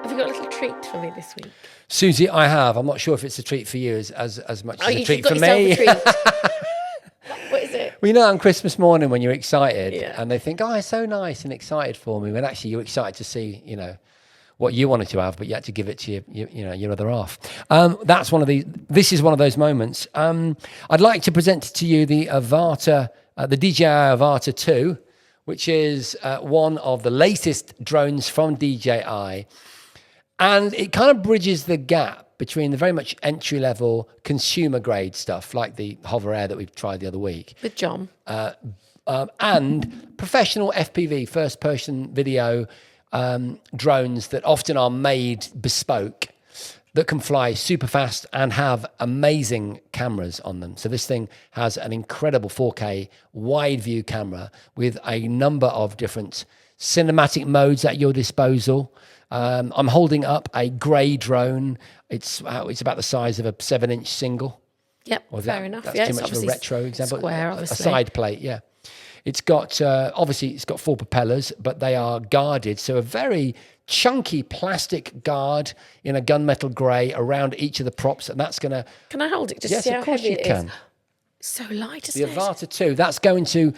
Have you got a little treat for me this week? Susie, I have. I'm not sure if it's a treat for you as much as a treat for me. A treat. What is it? Well, you know, on Christmas morning when you're excited Yeah. and they think, oh, it's so nice and excited for me, when actually you're excited to see, you know, what you wanted to have, but you had to give it to your other half. That's one of these. This is one of those moments. I'd like to present to you the Avata, the DJI Avata 2, which is one of the latest drones from DJI. And it kind of bridges the gap between the very much entry-level consumer-grade stuff, like the Hover Air that we've tried the other week. With John. And professional FPV, first-person video drones that often are made bespoke, that can fly super fast and have amazing cameras on them. So this thing has an incredible 4K wide view camera with a number of different cinematic modes at your disposal. I'm holding up a grey drone. It's about the size of a 7-inch single. Yep, fair enough. That's yeah, too much of a retro example. Square, obviously. A side plate, yeah. It's got, obviously, it's got 4 propellers, but they are guarded. So a very chunky plastic guard in a gunmetal grey around each of the props. And that's going to... Can I hold it just to yes, see how of course heavy you it can. is? So light, isn't The it? Avata 2, that's going to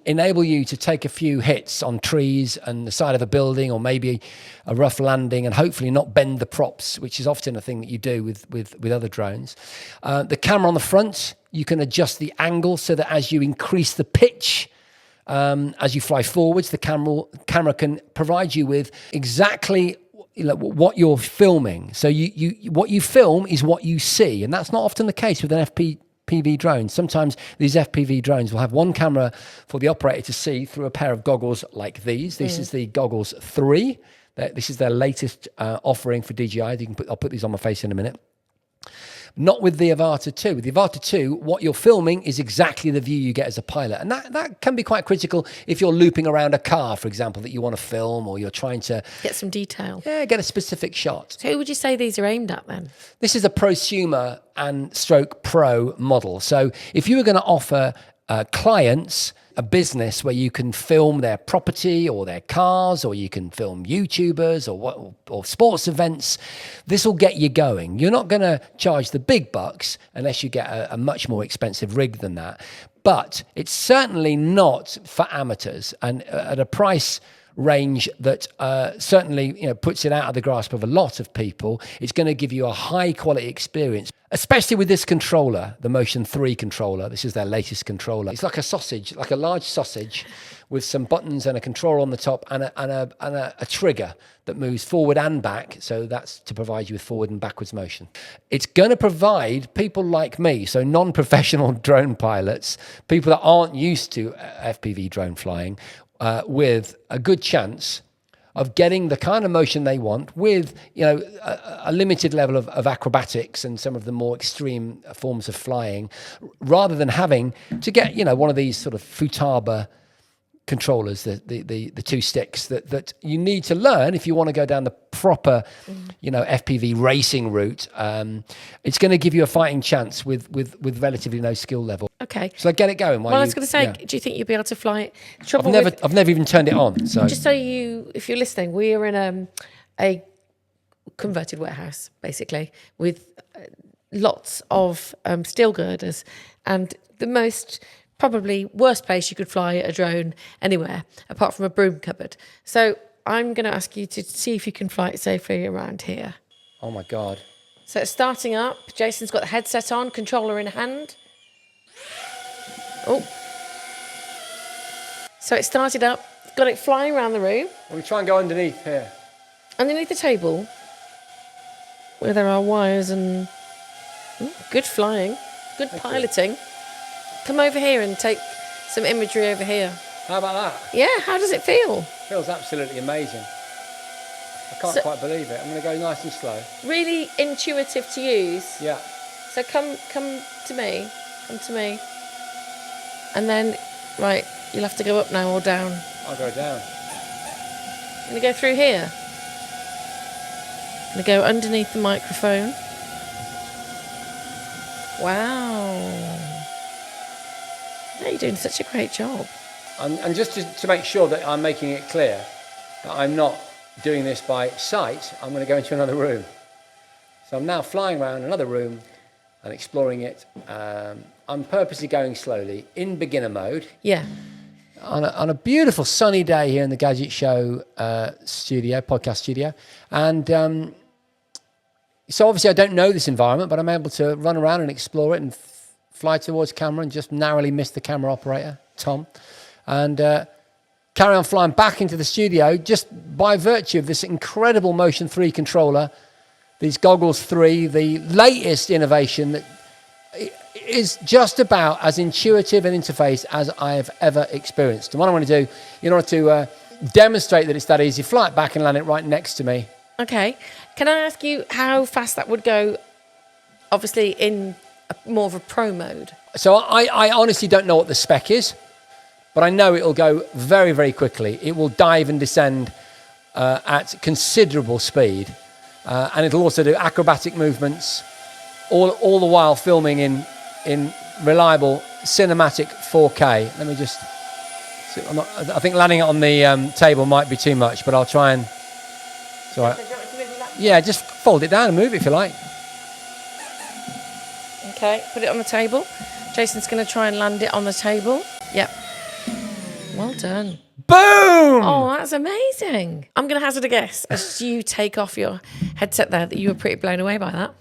enable you to take a few hits on trees and the side of a building, or maybe a rough landing, and hopefully not bend the props, which is often a thing that you do with other drones. The camera on the front, you can adjust the angle so that as you increase the pitch, as you fly forwards, the camera can provide you with exactly what you're filming. So what you film is what you see, and that's not often the case with an FPV drone. Sometimes these FPV drones will have one camera for the operator to see through a pair of goggles like these. This is the Goggles 3. This is their latest offering for DJI. I'll put these on my face in a minute. Not with the Avata 2. With the Avata 2, what you're filming is exactly the view you get as a pilot. And that can be quite critical if you're looping around a car, for example, that you want to film, or you're trying to... Get some detail. Yeah, get a specific shot. So who would you say these are aimed at then? This is a prosumer and stroke pro model. So if you were going to offer clients a business where you can film their property or their cars, or you can film YouTubers or sports events, this will get you going. You're not going to charge the big bucks unless you get a much more expensive rig than that. But it's certainly not for amateurs, and at a price range that certainly puts it out of the grasp of a lot of people. It's going to give you a high quality experience, especially with this controller, the Motion 3 controller. This is their latest controller. It's like a sausage, like a large sausage with some buttons and a control on the top and a trigger that moves forward and back. So that's to provide you with forward and backwards motion. It's going to provide people like me, so non-professional drone pilots, people that aren't used to FPV drone flying, with a good chance of getting the kind of motion they want with, a limited level of acrobatics and some of the more extreme forms of flying, rather than having to get, one of these sort of Futaba controllers, the 2 sticks that you need to learn if you want to go down the proper, FPV racing route. It's going to give you a fighting chance with relatively no skill level. Okay. So get it going. Well, I was going to say, do you think you'd be able to fly it? I've never even turned it on. So just so if you're listening, we are in a converted warehouse, basically, with lots of steel girders, and the most probably worst place you could fly a drone anywhere, apart from a broom cupboard. So I'm going to ask you to see if you can fly it safely around here. Oh my God. So it's starting up. Jason's got the headset on, controller in hand. Oh. So it started up, got it flying around the room. Let me try and go underneath here. Underneath the table, where there are wires and good flying, good piloting. Come over here and take some imagery over here. How about that? Yeah, how does it feel? Feels absolutely amazing. I can't quite believe it. I'm going to go nice and slow. Really intuitive to use. Yeah. So come to me. Come to me. And then, right, you'll have to go up now or down. I'll go down. I'm going to go through here. I'm going to go underneath the microphone. Wow. Yeah, you're doing such a great job. And just to make sure that I'm making it clear that I'm not doing this by sight, I'm going to go into another room. So I'm now flying around another room and exploring it. I'm purposely going slowly in beginner mode. Yeah. On a beautiful sunny day here in the Gadget Show podcast studio. And so obviously I don't know this environment, but I'm able to run around and explore it and fly towards camera and just narrowly miss the camera operator, Tom. And carry on flying back into the studio just by virtue of this incredible Motion 3 controller, these Goggles 3, the latest innovation that is just about as intuitive an interface as I have ever experienced. And what I want to do, in order to demonstrate that it's that easy, fly it back and land it right next to me. Okay. Can I ask you how fast that would go, obviously, in more of a pro mode? So I honestly don't know what the spec is, but I know it'll go very, very quickly. It will dive and descend at considerable speed. And it'll also do acrobatic movements, all the while filming in reliable cinematic 4K. Let me just... I think landing it on the table might be too much, but I'll try and... It's all right. Yeah, just fold it down and move it if you like. Okay, put it on the table. Jason's going to try and land it on the table. Yep. Well done. Boom! Oh, that's amazing. I'm going to hazard a guess as you take off your headset there that you were pretty blown away by that.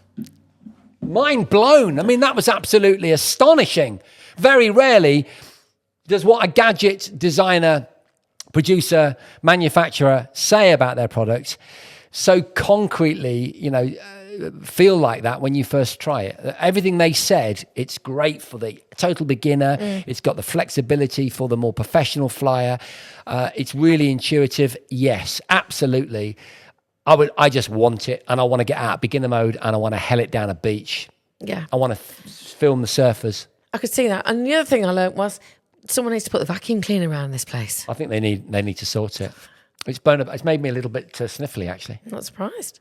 Mind blown. I mean, that was absolutely astonishing. Very rarely does what a gadget designer, producer, manufacturer say about their product so concretely, feel like that when you first try it. Everything they said, it's great for the total beginner. It's got the flexibility for the more professional flyer. It's really intuitive. Yes, absolutely. I just want it, and I want to get out beginner mode, and I want to hell it down a beach. Yeah. I want to film the surfers. I could see that. And the other thing I learnt was someone needs to put the vacuum cleaner around this place. I think they need to sort it. It's made me a little bit sniffly, actually. I'm not surprised.